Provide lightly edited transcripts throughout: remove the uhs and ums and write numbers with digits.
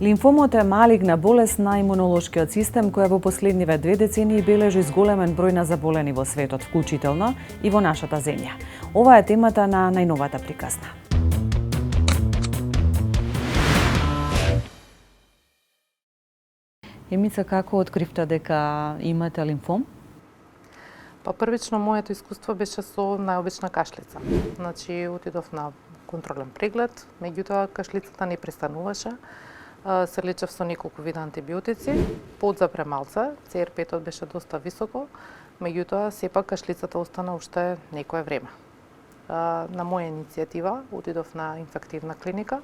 Лимфомот е малигна болест на имунолошкиот систем која во последниве 2 децении бележи зголемен број на заболени во светот, вклучително и во нашата земја. Ова е темата на најновата приказна. Емица, како откривте дека имате лимфом? Па првично моето искуство беше со најобична кашлица. Значи отидов на контролен преглед, меѓутоа кашлицата не престануваше. Се лечев со неколку вида антибиотици, под за премалце, CR5 беше доста високо, меѓутоа сепак кашлицата остана уште некое време. На моја иницијатива отидов на инфективна клиника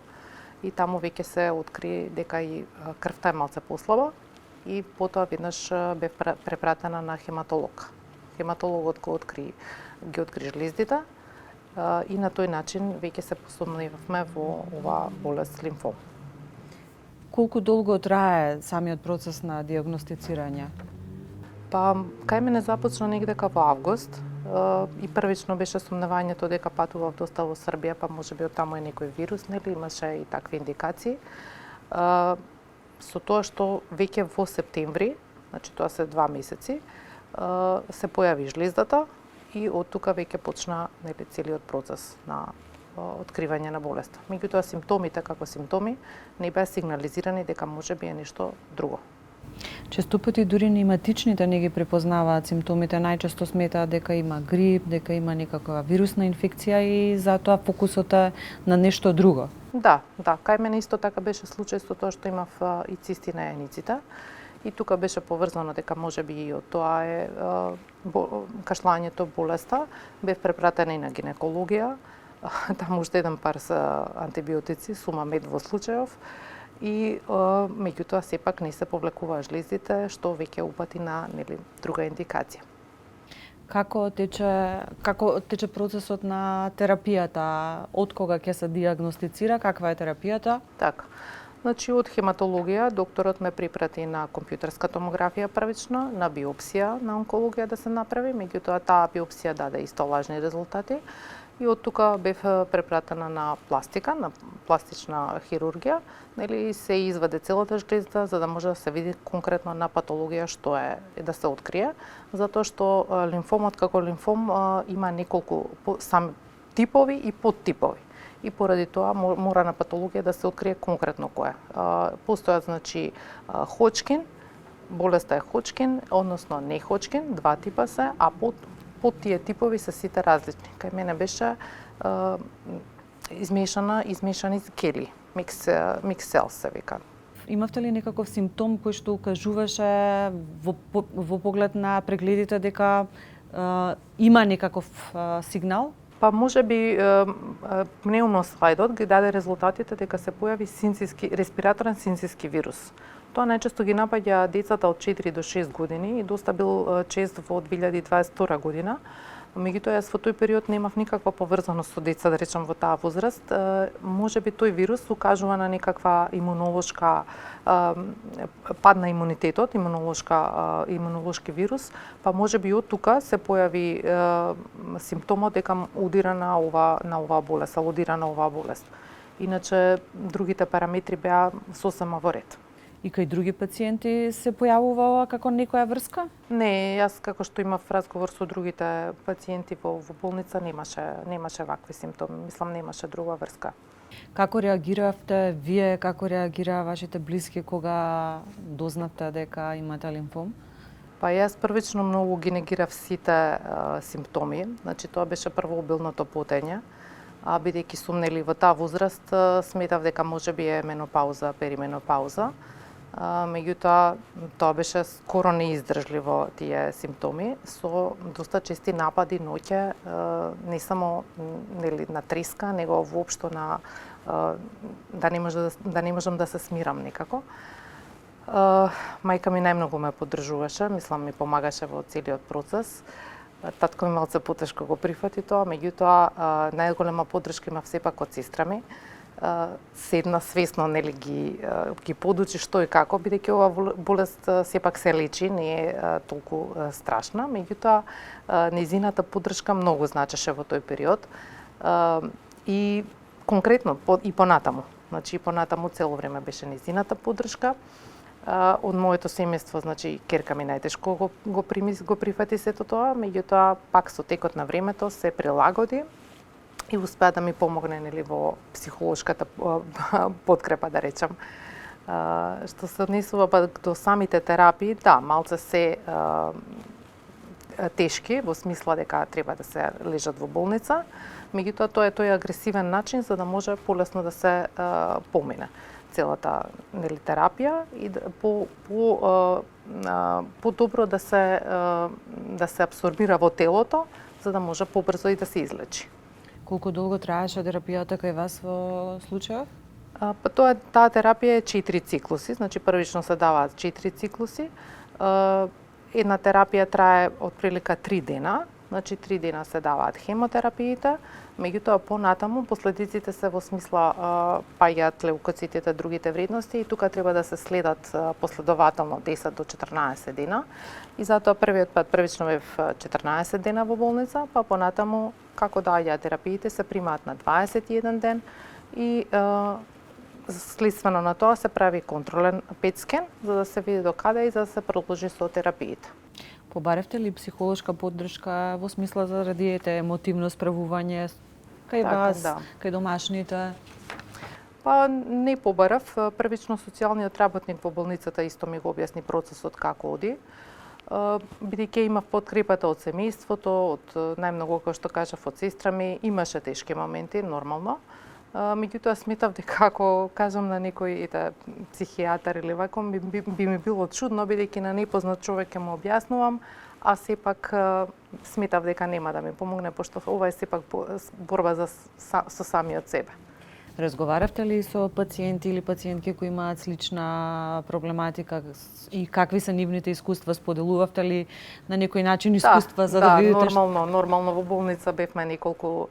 и таму веќе се откри дека и крвта е малце послаба и потоа веднаш бев препратена на хематолог. Хематологот ги откри жлездите и на тој начин веќе се посомневавме во оваа болест лимфом. Колку долго трае самиот процес на дијагностицирање? Па, кај мене започна негде во август и првично беше сомневањето дека патував доста во Србија, па можеби од таму е некој вирус, нели, имаше и такви индикации. Со тоа што веќе во септември, значи тоа се 2 месеци, се појави жлездата и од тука веќе почна, нели, целиот процес на откривање на болеста. Меѓутоа симптомите како симптоми не беа сигнализирани дека можеби е нешто друго. Често пати дури нематичните не ги препознаваат симптомите, најчесто сметаат дека има грип, дека има некаква вирусна инфекција и затоа фокусот е на нешто друго. Да, кај мене исто така беше случај со тоа што имав и цисти на јаниците. И тука беше поврзано дека можеби и од тоа е кашлањето болеста. Бев препратена и на гинекологија, таму уште еден пар за антибиотици, сумамед во случајов, и меѓутоа сепак не се повлекуваа жлездите, што веќе упати на, нели, друга индикација. Како тече процесот на терапијата? Од кога ќе се дијагностицира? Каква е терапијата? Така. Значи, од хематологија докторот ме припрати на компјутерска томографија првично, на биопсија на онкологија да се направи, меѓутоа таа биопсија даде исто лажни резултати. И од тука бев препратена на пластика, на пластична хирургија, нели, се изваде целата жлезда за да може да се види конкретно на патологија што е да се открие, затоа што лимфомот како лимфом има неколку сами типови и подтипови. И поради тоа мора на патологија да се открие конкретно која. Постојат, значи, Ходжкин, болеста е Ходжкин, односно не Ходжкин, 2 типа се, а под тие типови се сите различни. Кај мене беше измешани кели, микс селс се вика. Имавте ли некаков симптом кој што укажуваше во поглед на прегледите дека има некаков сигнал? Па можеби пнеумослайдот ги даде резултатите дека се појави респираторен синциски вирус. Тоа најчесто ги напаѓа децата од 4 до 6 години и доста бил чест во 2022 година. Меѓутоа, јас во тој период немав никаква поврзаност со деца, да речам, во таа возраст. Можеби тој вирус укажува на некаква имунолошка пад на имунитетот, имунолошки вирус, па можеби од тука се појави симптомот дека удира на оваа болест, алудира на оваа болест. Иначе другите параметри беа сосема во ред. И кај други пациенти се појавува ова како некоја врска? Не, јас како што имав разговор со другите пациенти во болница немаше вакви симптоми, мислам немаше друга врска. Како реагиравте вие, како реагираа вашите блиски кога дознавте дека имате лимфом? Па јас првично многу ги негирав сите симптоми, значи тоа беше прво обилното потење, а бидејќи сум, нели, во таа возраст, сметав дека можеби е менопауза, перименопауза. Меѓутоа, тоа беше скоро неиздржливо тие симптоми, со доста чести напади ноќе, не само, нели, на треска, него воопшто на да не можам да се смирам некако. Мајка ми најмногу ме поддржуваше, мислам ми помагаше во целиот процес. Татко ми малце потешко го прифати тоа, меѓутоа најголема поддршка имав сепак од сестра ми. Седна свесно, нели, ги подучи што и како, бидејќи ова болест сепак се лечи, не е толку страшна, меѓутоа нејзината поддршка многу значеше во тој период. И конкретно и понатаму. Значи понатаму цело време беше нејзината поддршка. Од моето семејство, значи керка ми најтешко го прифати сето тоа, меѓутоа пак со текот на времето се прилагоди и успеа да ми помогне нели во психолошката подкрепа, да речам. Што се однесува до самите терапии, да, малце се тешки, во смисла дека треба да се лежат во болница, меѓутоа тоа е тој агресивен начин за да може полесно да се помине целата нели терапија и по-добро да се абсорбира во телото за да може побрзо и да се излечи. Колку долго траеше терапијата кај вас во случајов? Таа терапија е 4 циклуси, значи првично се даваат 4 циклуси. Една терапија трае отприлика 3 дена, значи 3 дена се даваат хемотерапиите, меѓутоа понатаму последиците се во смисла паѓаат леукоцитите, другите вредности и тука треба да се следат последователно 10 до 14 дена. И затоа првиот пат првично бев 14 дена во болница, па понатаму како доаѓаат терапиите се примаат на 21 ден и следствено на тоа се прави контролен PET скен за да се види до каде и за да се продолжи со терапиите. Побаревте ли психолошка поддршка во смисла заради емотивно справување кај вас, да. кај домашните? Па не побарав. Првично социјалниот работник во болницата исто ми го објасни процесот како оди. Бидејќи имав подкрепата од семејството, од најмногу кој што кажав од сестра ми, имаше тешки моменти, нормално. Меѓутоа сметав дека ако кажам на некој психијатар или вако би ми било чудно бидејќи на непознат човек ќе му објаснувам, а сепак сметав дека нема да ми помогне пошто ова е сепак борба со самиот себе. Разговаравте ли со пациенти или пациентки кои имаат слична проблематика и какви се нивните искуства? Споделувавте ли на некој начин искуства за да видите? Да, нормално во болница бевме неколку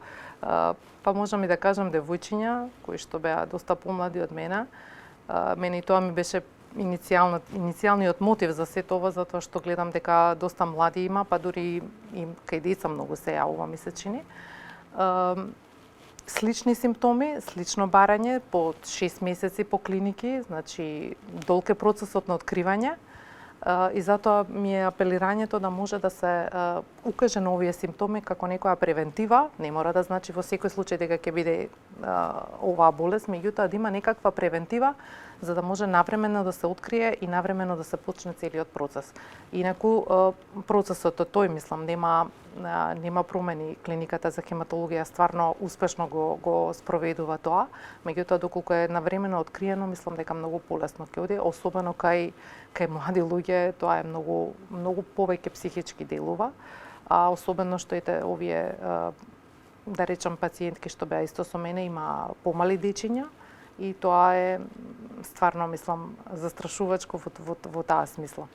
па можам и да кажам девојчиња кои што беа доста помлади од мене. Мене и тоа ми беше иницијалниот мотив за сето ова, затоа што гледам дека доста млади има, па дури и кај деца многу се јавува, ми се чини. Слични симптоми, слично барање по 6 месеци по клиники, значи долг е процесот на откривање. И затоа ми е апелирањето да може да се укаже на овие симптоми како некоја превентива, не мора да значи во секој случај дека ќе биде оваа болест, меѓутоа да има некаква превентива за да може навремено да се открие и навремено да се почне целиот процес. Инаку процесот тој мислам нема промени. Клиниката за хематологија стварно успешно го спроведува тоа, меѓутоа доколку е навремено откриено, мислам дека многу полесно ќе оди, особено кај млади луѓе, тоа е многу повеќе психички делува, а особено што овие да речам пациентки што беа исто со мене има помали дечиња и тоа е стварно мислам застрашувачко во таа смисла.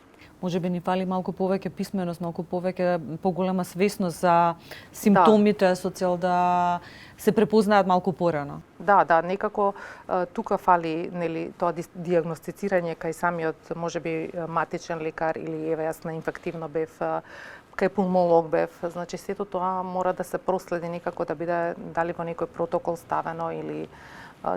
Може би ни фали малку повеќе писменост, малку поголема свесност за симптомите со цел да се препознаат малку порано. Да, некако тука фали нели тоа дијагностицирање кај самиот можеби матичен лекар или еве јас на инфективно бев кај пулмолог бев, значи сето тоа мора да се проследи некако да биде дали во некој протокол ставено или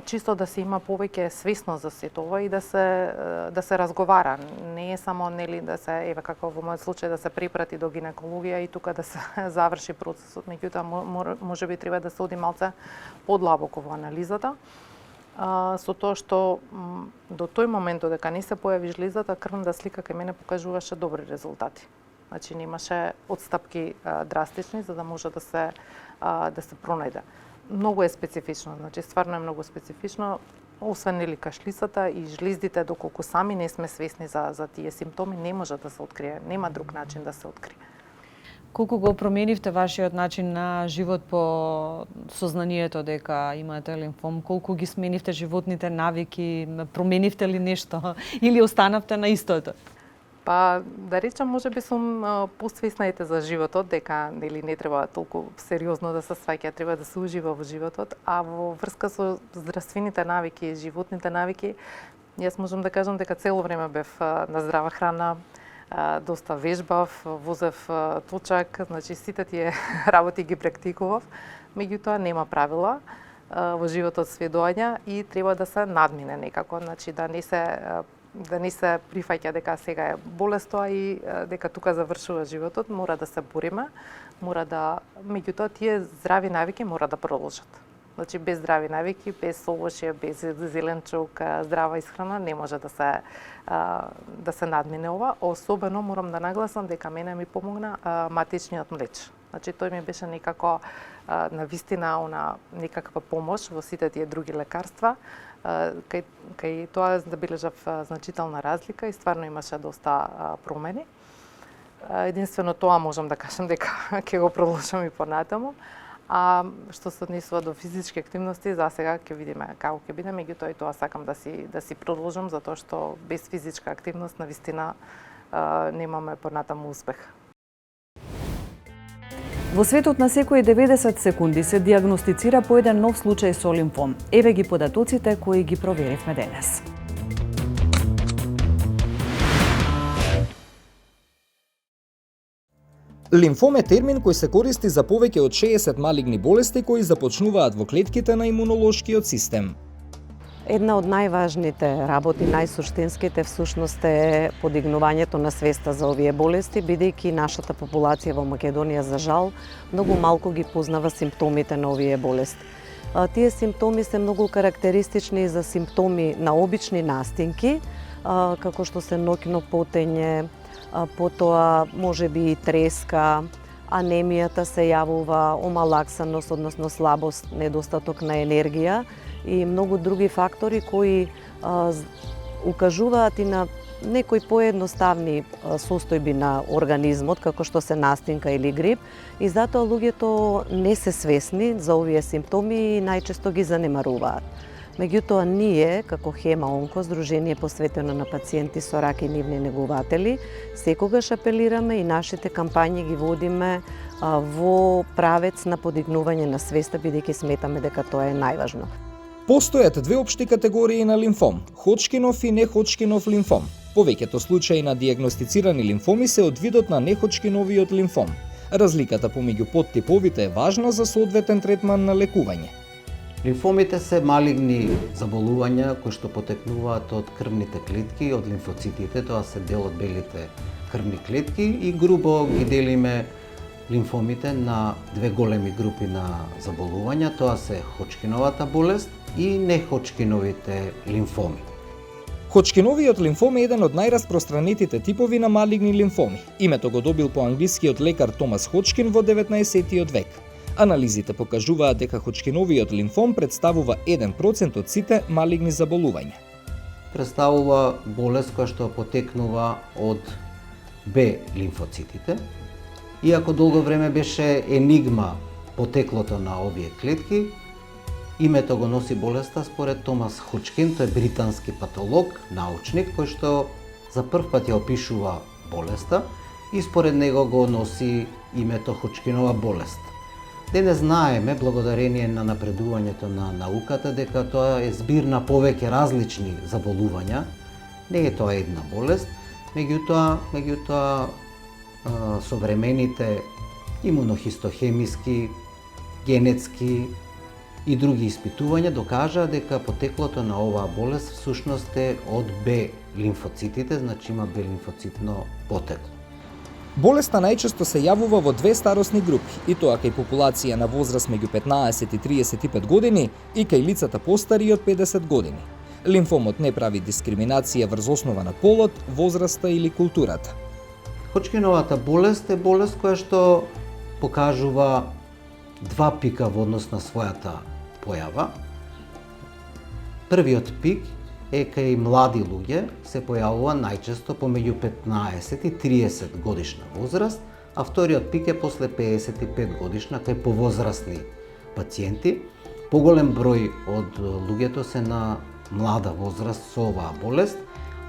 чисто да се има повеќе свесност за сето ова и да се разговара. Не е само нели да се еве како во мојот случај да се препрати до гинекологија и тука да се заврши процесот, меѓутоа можеби треба да се оди малце подлабоко во анализата. Со тоа што до тој момент додека не се појави жлезата, крвната слика кај мене покажуваше добри резултати. Значи немаше отстапки драстични за да може да се пронајде. Многу е специфично, значи стварно е многу специфично, освен нели кашлицата и жлездите, доколку сами не сме свесни за тие симптоми, не може да се открие, нема друг начин да се открие. Колку го променивте вашиот начин на живот по сознанието дека имате лимфом? Колку ги сменивте животните навики? Променивте ли нешто или останавте на истото? Па, да речам, можеби сум посвесна за животот, дека нели не треба толку сериозно да се сваќа, треба да се ужива во животот, а во врска со здравствените навики и животните навики, јас можам да кажам дека цело време бев на здрава храна, доста вежбав, возев точак, значи сите тие работи ги практикував, меѓутоа нема правила. во животот сведоања и треба да се надмине некако, значи да не се прифаќа дека сега е болест тоа и дека тука завршува животот, мора да се бориме, меѓутоа тие здрави навики мора да продолжат. Значи без здрави навики, без овошје, без зеленчук, здрава исхрана не може да се надмине ова. Особено морам да нагласам дека мене ми помогна матичниот млеч. Значи тој ми беше некако на вистина некаква помош во сите тие други лекарства. Кај тоа забележав значителна разлика и стварно имаше доста промени. Единствено тоа можам да кажам дека ќе го продолжам и понатаму. А што се однесува до физички активности, за сега ќе видиме како ќе биде, меѓутоа и тоа сакам да си продолжам затоа што без физичка активност навистина немаме понатаму успех. Во светот на секои 90 секунди се диагностицира по еден нов случај со лимфом. Еве ги податоците кои ги проверивме денес. Лимфом е термин кој се користи за повеќе од 60 малигни болести кои започнуваат во клетките на имунолошкиот систем. Една од најважните работи, најсуштинските всушност е подигнувањето на свеста за овие болести, бидејќи нашата популација во Македонија за жал многу малку ги познава симптомите на овие болести. Тие симптоми се многу карактеристични за симптоми на обични настинки, како што се ноќно потење, потоа можеби и треска, анемијата се јавува, омалаксаност, односно слабост, недостаток на енергија и многу други фактори кои укажуваат и на некои поедноставни состојби на организмот, како што се настинка или грип, и затоа луѓето не се свесни за овие симптоми и најчесто ги занемаруваат. Меѓутоа, ние, како Хема Онко, Здружение посветено на пациенти со рак и нивни негуватели, секогаш апелираме и нашите кампањи ги водиме во правец на подигнување на свеста, бидејќи сметаме дека тоа е најважно. Постојат две општи категории на лимфом – Ходжкинов и неходжкинов лимфом. Повеќето случаи на диагностицирани лимфоми се од видот на неходжкиновиот лимфом. Разликата помеѓу поттиповите е важна за соодветен третман на лекување. Лимфомите се малигни заболувања кои што потекнуваат од крвните клетки, од лимфоцитите, тоа се дел од белите крвни клетки и грубо ги делиме лимфомите на две големи групи на заболувања, тоа се Ходжкиновата болест и неходжкиновите лимфоми. Ходжкиновиот лимфом е еден од најраспространетите типови на малигни лимфоми. Името го добил по англискиот лекар Томас Ходжкин во 19 век. Анализите покажуваат дека Ходжкиновиот лимфом представува 1% од сите малигни заболувања. Представува болест која што потекнува од Б лимфоцитите. Иако долго време беше енигма потеклото на овие клетки, името го носи болеста според Томас Ходжкин, тој е британски патолог, научник, кој што за прв пат ја опишува болеста и според него го носи името Ходжкинова болест. Денес знаеме, благодарение на напредувањето на науката, дека тоа е збир на повеќе различни заболувања. Не е тоа една болест, меѓутоа современите имунохистохемиски, генетски и други испитувања докажаа дека потеклото на оваа болест всушност е од Б лимфоцитите, значи има Б лимфоцитно потекло. Болеста најчесто се јавува во две старосни групи, и тоа кај популација на возраст меѓу 15 и 35 години и кај лицата постари од 50 години. Лимфомот не прави дискриминација врз основа на полот, возраста или културата. Ходжкиновата болест е болест која што покажува два пика во однос на својата појава. Првиот пик е кај млади луѓе, се појавува најчесто помеѓу 15 и 30 годишна возраст, а вториот пик е после 55 годишна кај повозрастни пациенти. Поголем број од луѓето се на млада возраст со оваа болест,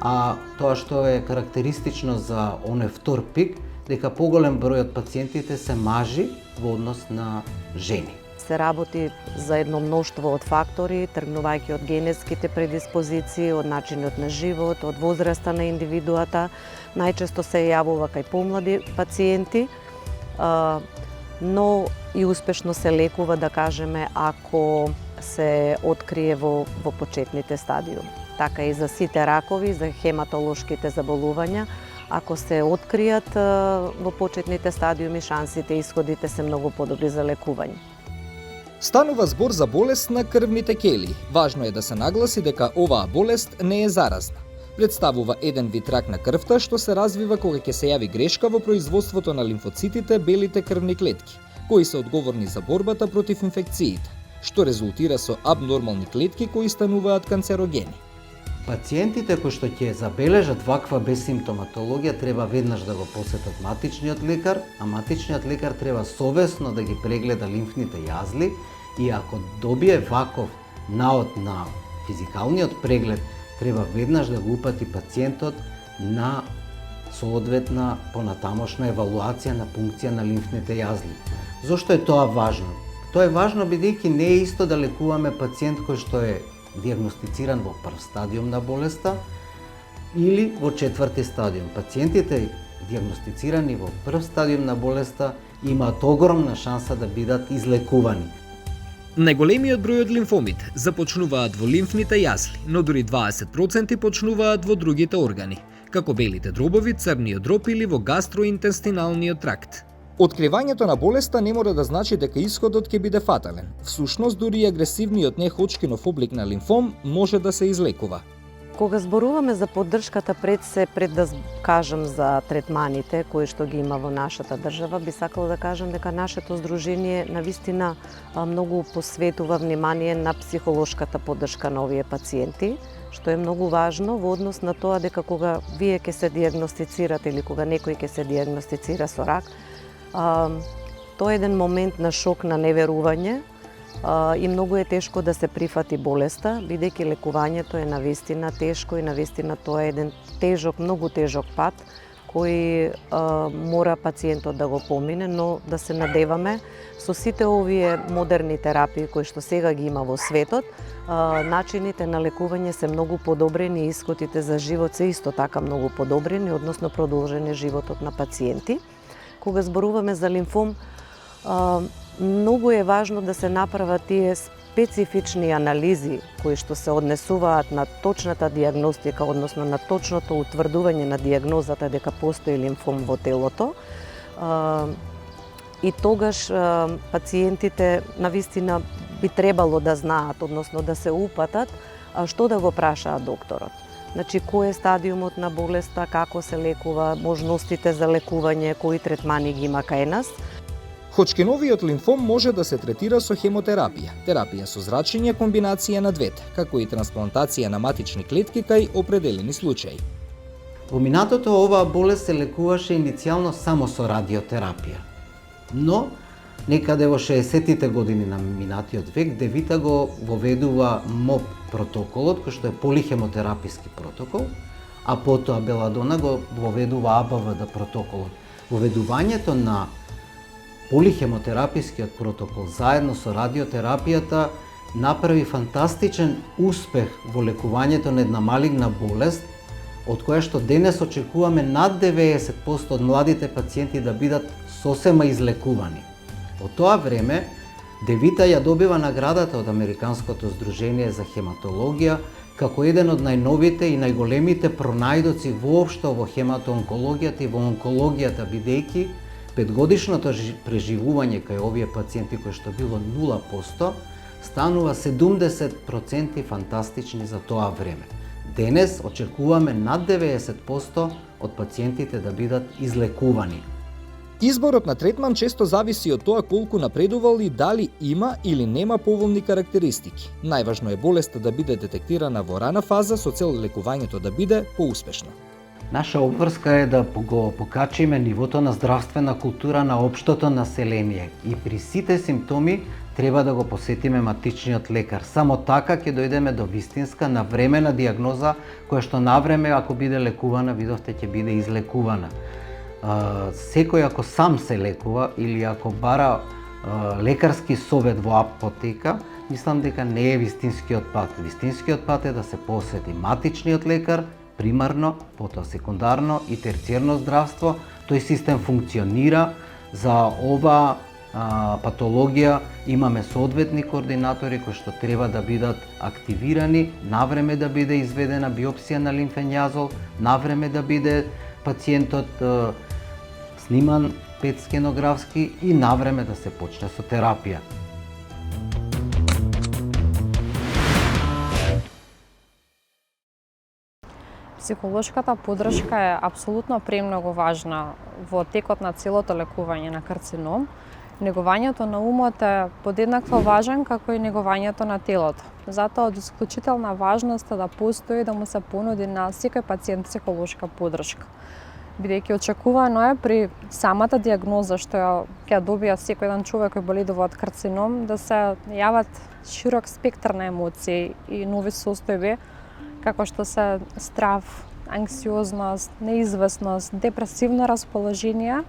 а тоа што е карактеристично за оној втор пик, дека поголем број од пациентите се мажи во однос на жени. Се работи за едно мноштво од фактори, тргнувајќи од генетските предиспозиции, од начинот на живот, од возраста на индивидуата. Најчесто се јавува кај помлади пациенти, но и успешно се лекува, да кажеме, ако се открие во почетните стадиуми. Така и за сите ракови, за хематолошките заболувања, ако се откријат во почетните стадиуми, шансите и исходите се многу подобри за лекување. Станува збор за болест на крвните кели. Важно е да се нагласи дека оваа болест не е заразна. Представува еден вид рак на крвта што се развива кога ќе се јави грешка во производството на лимфоцитите, белите крвни клетки, кои се одговорни за борбата против инфекциите, што резултира со абнормални клетки кои стануваат канцерогени. Пациентите кои што ќе забележат ваква безсимптоматологија треба веднаш да го посетат матичниот лекар, а матичниот лекар треба совесно да ги прегледа лимфните јазли и ако добие ваков наод на физикалниот преглед, треба веднаш да го упати пациентот на соодветна понатамошна евалуација на пункција на лимфните јазли. Зошто е тоа важно? Тоа е важно бидејќи не е исто да лекуваме пациент кој што е диагностициран во прв стадиум на болеста или во четврти стадиум. Пациентите диагностицирани во прв стадиум на болеста имаат огромна шанса да бидат излекувани. Најголемиот број од лимфомите започнуваат во лимфните јазли, но дури 20% почнуваат во другите органи, како белите дробови, црниот дроб или во гастроинтестиналниот тракт. Откривањето на болеста не мора да значи дека исходот ќе биде фатален. Всушност, дури и агресивниот не-Ходжкинов облик на лимфом може да се излекува. Кога зборуваме за поддршката пред да кажам за третманите кои што ги има во нашата држава, би сакала да кажам дека нашето здружение навистина многу посветува внимание на психолошката поддршка на овие пациенти, што е многу важно во однос на тоа дека кога вие ќе се диагностицирате или кога некој ќе се диагностицира со рак, тоа е еден момент на шок, на неверување, и многу е тешко да се прифати болеста, бидејќи лекувањето е навистина тешко и навистина тоа е еден тежок, многу тежок пат кој мора пациентот да го помине, но да се надеваме со сите овие модерни терапии кои што сега ги има во светот, начините на лекување се многу подобрени и исходите за живот се исто така многу подобрени, односно продолжен е животот на пациенти. Кога зборуваме за лимфом, многу е важно да се направат тие специфични анализи кои што се однесуваат на точната диагностика, односно на точното утврдување на диагнозата дека постои лимфом во телото. И тогаш пациентите навистина би требало да знаат, односно да се упатат што да го прашаат докторот. Значи, кој е стадиумот на болеста, како се лекува, можностите за лекување, кои третмани ги има кај нас. Ходжкиновиот лимфом може да се третира со хемотерапија, терапија со зрачење, комбинација на двете, како и трансплантација на матични клетки кај определени случаи. Во минатото оваа болест се лекуваше иницијално само со радиотерапија. Но некаде во 60-тите години на минатиот век Девита го воведува МОП протоколот, кој што е полихемотераписки протокол, а потоа Беладона го воведува АБВД протоколот. Воведувањето на полихемотерапискиот протокол заедно со радиотерапијата направи фантастичен успех во лекувањето на една малигна болест, од која што денес очекуваме над 90% од младите пациенти да бидат сосема излекувани. Во тоа време Девита ја добива наградата од Американското здружение за хематологија како еден од најновите и најголемите пронајдоци воопшто во хематоонкологијата и во онкологијата, бидејќи петгодишното преживување кај овие пациенти кој што било 0%, станува 70% фантастични за тоа време. Денес очекуваме над 90% од пациентите да бидат излекувани. Изборот на третман често зависи од тоа колку напредувал и дали има или нема поволни карактеристики. Најважно е болеста да биде детектирана во рана фаза со цел лекувањето да биде поуспешно. Наша обврска е да го покачиме нивото на здравствена култура на општото население и при сите симптоми треба да го посетиме матичниот лекар. Само така ќе дојдеме до вистинска навремена диагноза која што навреме ако биде лекувана, видовте ќе биде излекувана. Секој ако сам се лекува или ако бара лекарски совет во апотека, мислам дека не е вистинскиот пат. Вистинскиот пат е да се посети матичниот лекар, примарно, потоа секундарно и терциерно здравство. Тој систем функционира за ова патологија, имаме соодветни координатори кои што треба да бидат активирани, навреме да биде изведена биопсија на лимфен јазол, навреме да биде пациентот сниман ПЕТ скенографски и навреме да се почне со терапија. Психолошката поддршка е апсолутно премногу важна во текот на целото лекување на карцином. Негувањето на умот е подеднакво важен како и негувањето на телото. Затоа од исклучителна важност е да постои да му се понуди на секој пациент психолошка поддршка. Бидејќи очекувано е при самата дијагноза што ќе добија секој еден човек кој боледува од карцином да се јават широк спектар на емоции и нови состојби како што се страв, анксиозност, неизвестност, депресивно расположение,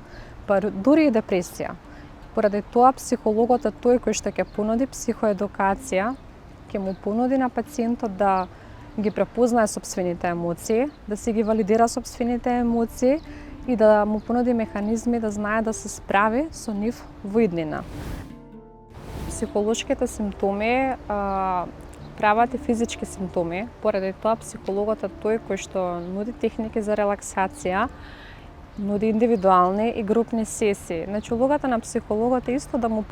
па дури и депресија. Поради тоа психологот е тој кој што ќе понуди психоедукација, ќе му понуди на пациентот да ги препознае сопствените емоции, да си ги валидира сопствените емоции и да му понуди механизми да знае да се справи со нив во иднина. Психолошките симптоми прават и физички симптоми, поради тоа психологот е тој кој што нуди техники за релаксација, нуди индивидуални и групни сесии. Значи улогата на психологот е исто да му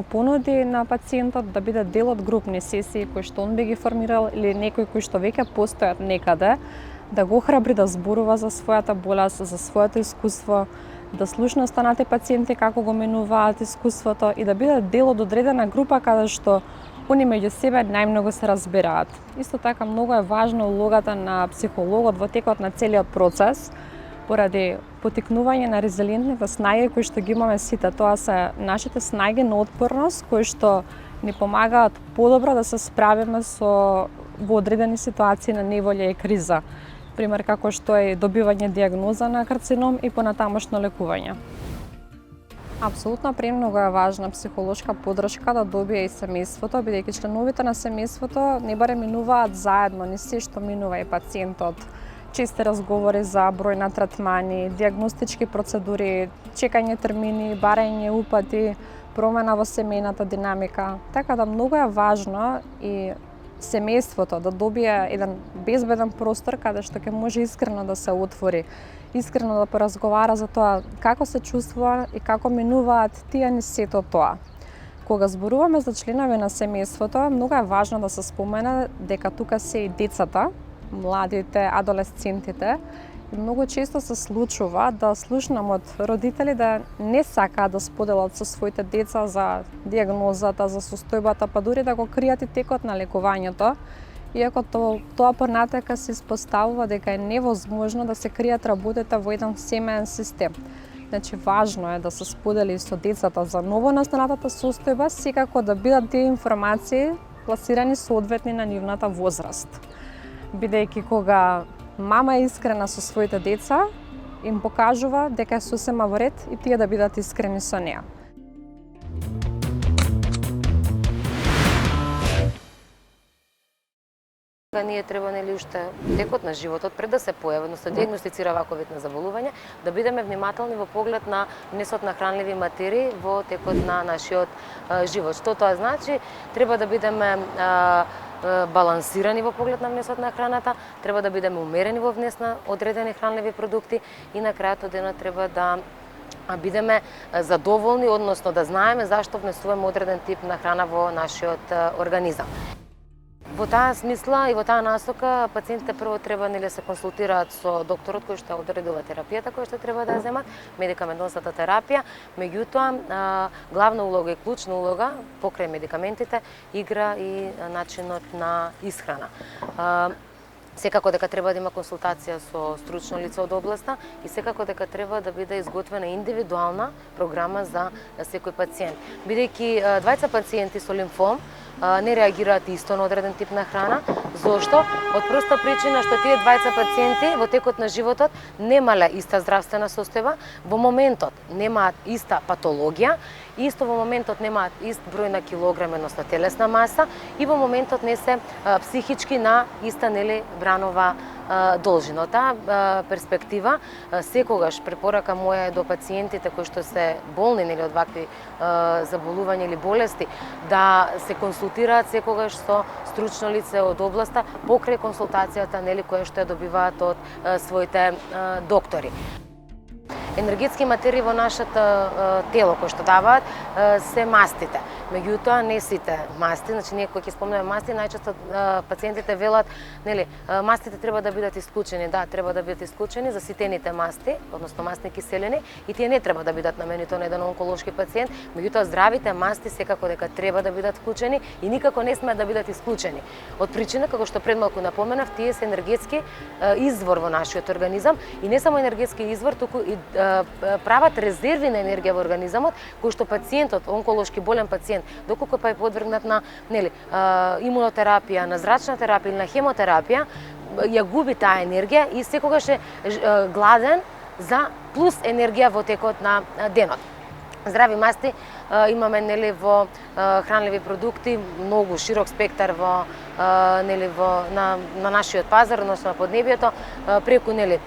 понуди на пациентот да биде дел од групни сесии кои што он би ги формирал или некои кои што веќе постојат некаде, да го охрабри да зборува за својата болест, за своето искуство, да слушне останати пациенти како го менуваат искуството и да биде дел од одредена група каде што они меѓу себе најмногу се разбираат. Исто така многу е важна улогата на психологот во текот на целиот процес, поради потикнување на резилиентните снаги кои што ги имаме сите. Тоа се нашите снаги на отпорност кои што ни помагаат подобро да се справиме со во одредени ситуации на неволја и криза. Пример како што е добивање дијагноза на карцином и понатамошно лекување. Апсолутно премногу е важна психолошка поддршка да добие и семејството, бидејќи членовите на семејството не барем минуваат заедно, не се што минува и пациентот. Чести разговори за број на третмани, дијагностички процедури, чекање термини, барање упати, промена во семејната динамика. Така да многу е важно и семејството да добие еден безбеден простор каде што ќе може искрено да се отвори, искрено да поразговара за тоа како се чувствува и како минуваат тие низ сето тоа. Кога зборуваме за членови на семејството, многу е важно да се спомене дека тука се и децата, младите, адолесцентите. И многу често се случува да слушнам од родители да не сакаат да споделат со своите деца за дијагнозата, за состојбата, па дури да го кријат и текот на лекувањето, иако тоа понатака се испоставува дека е невозможно да се кријат работите во еден семеен систем. Значи, важно е да се сподели со децата за новонастанатата состојба, секако да бидат тие информации пласирани соодветни на нивната возраст. Бидејќи кога мама е искрена со своите деца, им покажува дека е сосема во ред и тие да бидат искрени со неа. Ние треба уште текот на животот, пред да се појави, односно дијагностицира ваков вид на заболување, да бидеме внимателни во поглед на внесот на хранливи материи во текот на нашиот живот. Што тоа значи? Треба да бидеме балансирани во поглед на внесот на храната, треба да бидеме умерени во внес на одредени хранливи продукти и на крајот од денот треба да бидеме задоволни, односно да знаеме зашто внесуваме одреден тип на храна во нашиот организам. Во таа смисла и во таа насока пациентите прво треба да се консултираат со докторот кој што одредува терапијата која што треба да земат, медикаментозната терапија. Меѓутоа, главна улога и клучна улога покрај медикаментите игра и начинот на исхрана. Секако дека треба да има консултација со стручно лице од областа и секако дека треба да биде изготвена индивидуална програма за секој пациент. Бидејќи двајца пациенти со лимфом не реагираат исто на одреден тип на храна. Зошто? Од проста причина што тие двајца пациенти во текот на животот немале иста здравствена состојба, во моментот немаат иста патологија, исто во моментот немаат ист број на килограми, односно телесна маса и во моментот не се психички на иста бранова должи. Но таа перспектива секогаш препорака моја е до пациентите кои што се болни нели од вакви заболувања или болести да се консултираат секогаш со стручно лице од областа покрај консултацијата нели која што ја добиваат од своите доктори. Енергетски материи во нашето тело кои што даваат се мастите. Меѓутоа не сите масти, значи ние кога ќе спомнеме масти, најчесто пациентите велат, нели, мастите треба да бидат исклучени. Да, треба да бидат исклучени за ситените масти, односно мастни киселини, и тие не треба да бидат наменети на еден онколошки пациент, меѓутоа здравите масти секако дека треба да бидат вклучени и никако не смеат да бидат исклучени. Од причина како што пред малку напоменав, тие се енергетски извор во нашиот организам и не само енергетски извор, туку и прават резерви на енергија во организамот, кои што пациентот, онколошки болен пациент, доколку па е подвргнат на нели имунотерапија, на зрачна терапија или на хемотерапија, ја губи таа енергија и секогаш е гладен за плюс енергија во текот на денот. Здрави масти имаме нели во хранливи продукти, многу широк спектар во нели на нашиот пазар, односно на поднебието, преку нели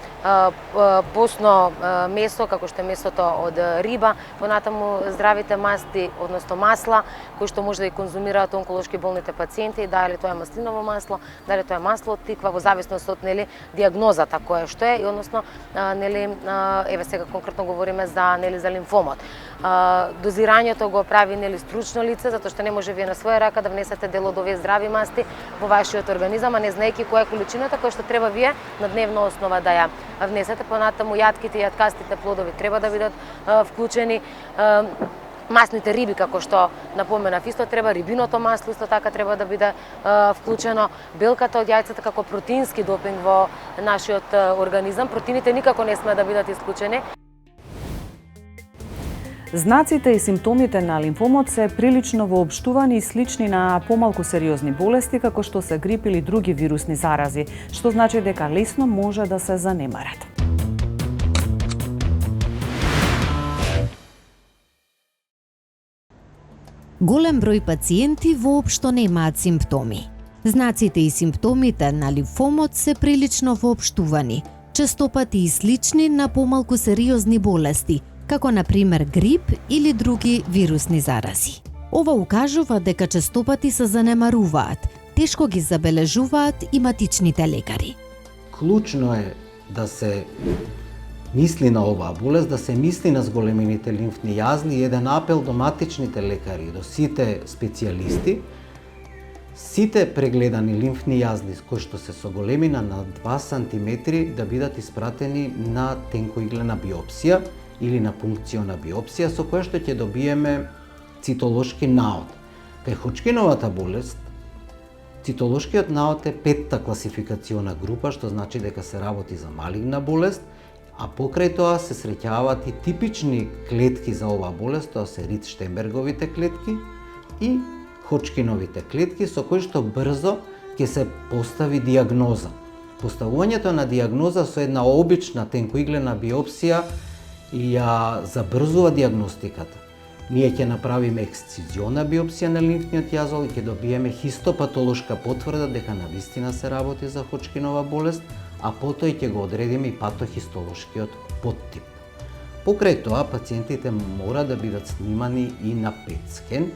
посно месо, како што е месото од риба, понатаму здравите масти, односно масла, кои што може да ги конзумираат онколошки болните пациенти, дали тоа е маслиново масло, дали тоа е масло од тиква, во зависност од нели дијагнозата која што е, и односно нели еве сега конкретно говориме за нели за лимфомот. Дозирањето го прави нели стручно лице, затоа што не може вие на своја рака да внесете дел од овие здрави масти во вашиот организам, а не знаеки која е количината која што треба вие на дневна основа да ја внесете. Понатаму јатките и јаткастите плодови треба да бидат вклучени. Масните риби, како што напоменав, исто треба, рибиното масло исто така треба да биде вклучено. Белката од јајцата како протеински допинг во нашиот организам, протеините никако не смеат да бидат исклучени. Знаците и симптомите на лимфомот се прилично воопштувани и слични на помалку сериозни болести, како што се грип или други вирусни зарази, што значи дека лесно може да се занемарат. Голем број пациенти воопшто немаат симптоми. Знаците и симптомите на лимфомот се прилично воопштувани, честопати и слични на помалку сериозни болести, како на пример грип или други вирусни зарази. Ова укажува дека честопати се занемаруваат, тешко ги забележуваат и матичните лекари. Клучно е да се мисли на оваа болест, да се мисли на зголемените лимфни јазни и еден апел до матичните лекари, до сите специјалисти, сите прегледани лимфни јазни кои што се со големина на 2 см да бидат испратени на тенкоиглена биопсија или на пункциона биопсија, со која што ќе добиеме цитолошки наод. Кај Ходжкиновата болест, цитолошкиот наод е 5-та класификациона група, што значи дека се работи за малигна болест, а покрај тоа се среќаваат и типични клетки за оваа болест, тоа се Рид-Штенберговите клетки и Ходжкиновите клетки, со кои што брзо ќе се постави дијагноза. Поставувањето на дијагноза со една обична тенкоиглена биопсија ја забрзува дијагностиката. Ние ќе направиме ексцизиона биопсија на лимфниот јазол и ќе добиеме хистопатолошка потврда дека навистина се работи за Ходжкинова болест, а потоа ќе го одредиме и патохистолошкиот поттип. Покрај тоа, пациентите мора да бидат снимани и на пет-скен,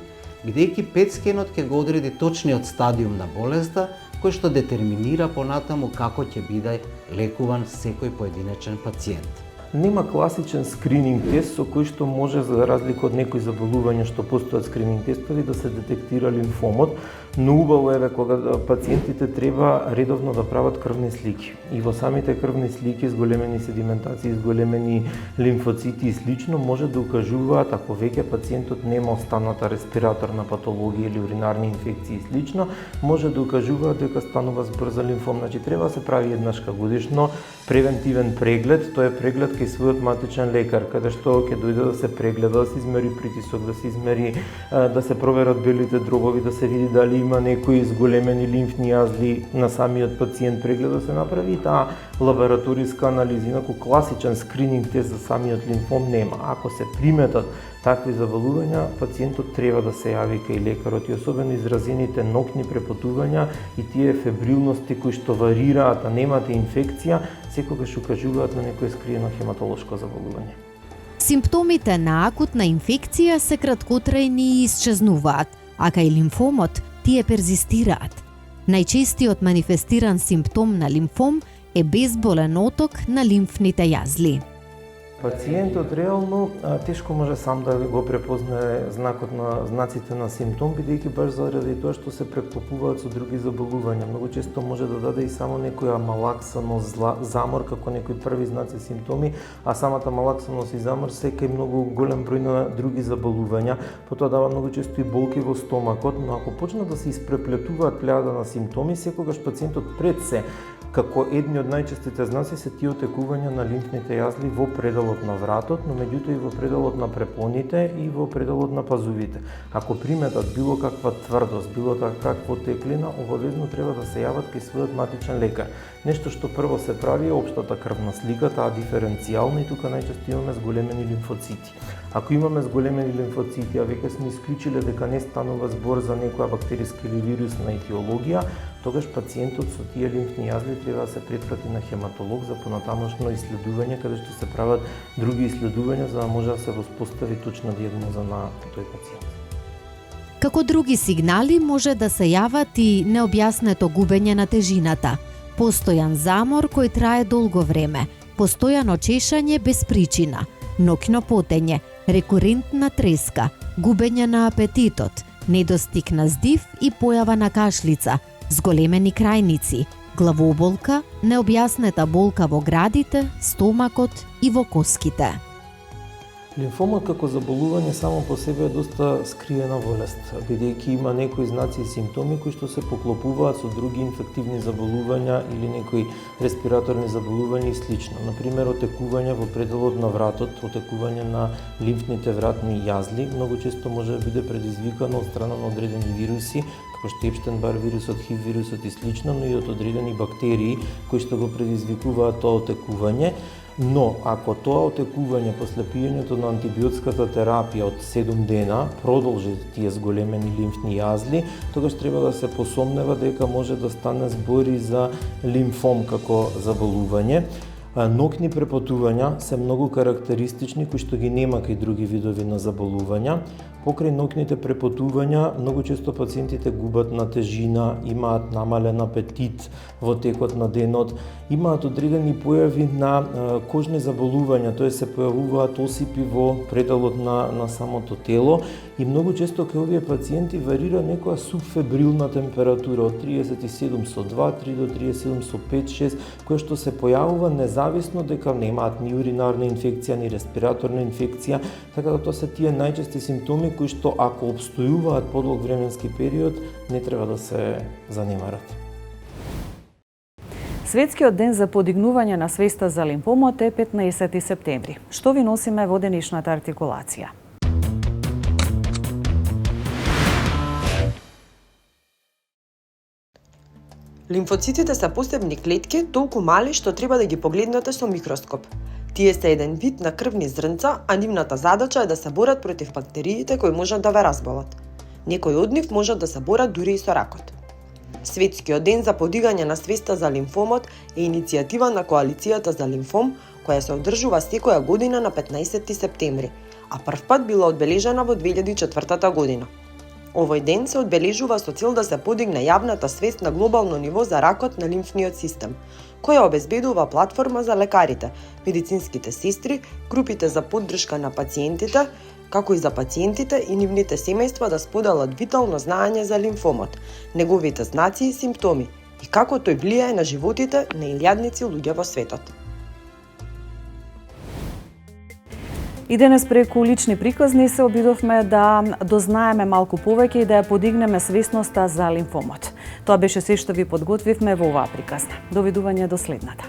бидејќи пет-скенот ќе го одреди точниот стадиум на болеста, кој што детерминира понатаму како ќе биде лекуван секој поединечен пациент. Нема класичен скрининг тест со кој што може, за разлика од некои заболувања што постојат скрининг тестови, да се детектира лимфомот, но убаво е кога пациентите треба редовно да прават крвни слики. И во самите крвни слики, зголемени седиментации, зголемени лимфоцити и слично, може да укажуваат, ако веќе пациентот нема останата респираторна патологија или уринарни инфекции и слично, може да укажуваат дека станува збрза лимфом. Значи, треба да се прави еднашка годишно превентивен преглед, тоа е преглед кај својот матичен лекар, каде што ќе дојде да се прегледа, да се измери притисок, да се измери, да се проверат белите дробови, да се види дали има некои зголемени лимфни јазди на самиот пациент, преглед да се направи таа лабораториска анализа, инаку класичен скрининг тест за самиот лимфом нема. Ако се приметат такви заболувања, пациентот треба да се јави кај лекарот и особено изразените ноќни препотувања и тие фебрилности кои што варираат, а немате инфекција, секогаш укажуваат на некое скриено хематолошко заболување. Симптомите на акутна инфекција се краткотрајни и исчезнуваат, а кај лимфомот тие перзистираат. Најчестиот манифестиран симптом на лимфом е безболен оток на лимфните јазли. Пациентот реално тешко може сам да го препознае знаците на симптом, бидејќи баш заради тоа што се преклопуваат со други заболувања. Многу често може да даде и само некоја малаксаност, замор како некои први знаци симптоми, а самата малаксаност и замор се кај многу голем број на други заболувања, потоа дава многу често и болки во стомакот, но ако почнат да се испреплетуваат плејада на симптоми, секогаш пациентот пред се како едни од најчестите знаци се тие отекувања на лимфните јазли во пределот на вратот, но меѓутоа и во пределот на препоните и во пределот на пазувите. Ако приметат било каква тврдост, било каква теклина, обавезно треба да се јават кај својот матичен лекар. Нешто што прво се прави е општата крвна слика, таа диференцијална и тука најчесто имаме зголемени лимфоцити. Ако имаме зголемени лимфоцити, а веќе сме исклучиле дека не станува збор за некоја бактериска или вирусна етиологија, тогаш пациентот со тие лимфни јазли треба да се препрати на хематолог за понатамошно исследување, каде што се прават други исследувања за да може да се воспостави точна дијагноза на тој пациент. Како други сигнали може да се јават и необјаснето губење на тежината, постојан замор кој трае долго време, постојано чешање без причина, ноќно потење, рекурентна треска, губење на апетитот, недостиг на здив и појава на кашлица, зголемени крајници, главоболка, необјаснета болка во градите, стомакот и во коските. Лимфомот како заболување само по себе е доста скриена болест, бидејќи има некои знаци и симптоми кои што се поклопуваат со други инфективни заболувања или некои респираторни заболувања и слично. Например, отекување во пределот на вратот, отекување на лимфните вратни јазли, многу често може да биде предизвикано од страна на одредени вируси, како што Епштен-Бар вирусот, ХИВ вирусот и слично, но и од одредени бактерии кои што го предизвикуваат тоа отекување. Но, ако тоа отекување после пиењето на антибиотската терапија од 7 дена продолжи тие зголемени лимфни јазли, тогаш треба да се посомнева дека може да стане збори за лимфом како заболување. Ноќни препотувања се многу карактеристични, кои што ги нема кај други видови на заболувања. Покрај ноќните препотувања, многу често пациентите губат на тежина, имаат намален апетит во текот на денот, имаат одредени појави на кожни заболувања, тоа се појавуваат осипи во пределот на самото тело и многу често кај овие пациенти варира некоја субфебрилна температура од 37 со 2, 3 до 37 со 5, 6, која што се појавува независно дека немаат ни уринарна инфекција, ни респираторна инфекција, така да тоа се тие најчести симптоми кои што ако обстојуваат подолг временски период, не треба да се занемарат. Светскиот ден за подигнување на свеста за лимфомот е 15 септември. Што ви носиме во денешната артикулација? Лимфоцитите се посебни клетки, толку мали што треба да ги погледнете со микроскоп. Тие се еден вид на крвни зрнца, а нивната задача е да се борат против бактериите кои можат да ве разболат. Некои од нив можат да се борат дури и со ракот. Светскиот ден за подигање на свеста за лимфомот е иницијатива на Коалицијата за лимфом, која се одржува секоја година на 15 септември, а првпат била одбележана во 2004 година. Овој ден се одбележува со цел да се подигне јавната свест на глобално ниво за ракот на лимфниот систем, која обезбедува платформа за лекарите, медицинските сестри, групите за поддршка на пациентите, како и за пациентите и нивните семејства да споделат витално знаење за лимфомот, неговите знаци и симптоми и како тој влијае на животите на илјадници луѓе во светот. И денес преку лични приказни се обидовме да дознаеме малку повеќе и да ја подигнеме свесноста за лимфомот. Тоа беше се што ви подготвивме во оваа приказна. Довидување до следната.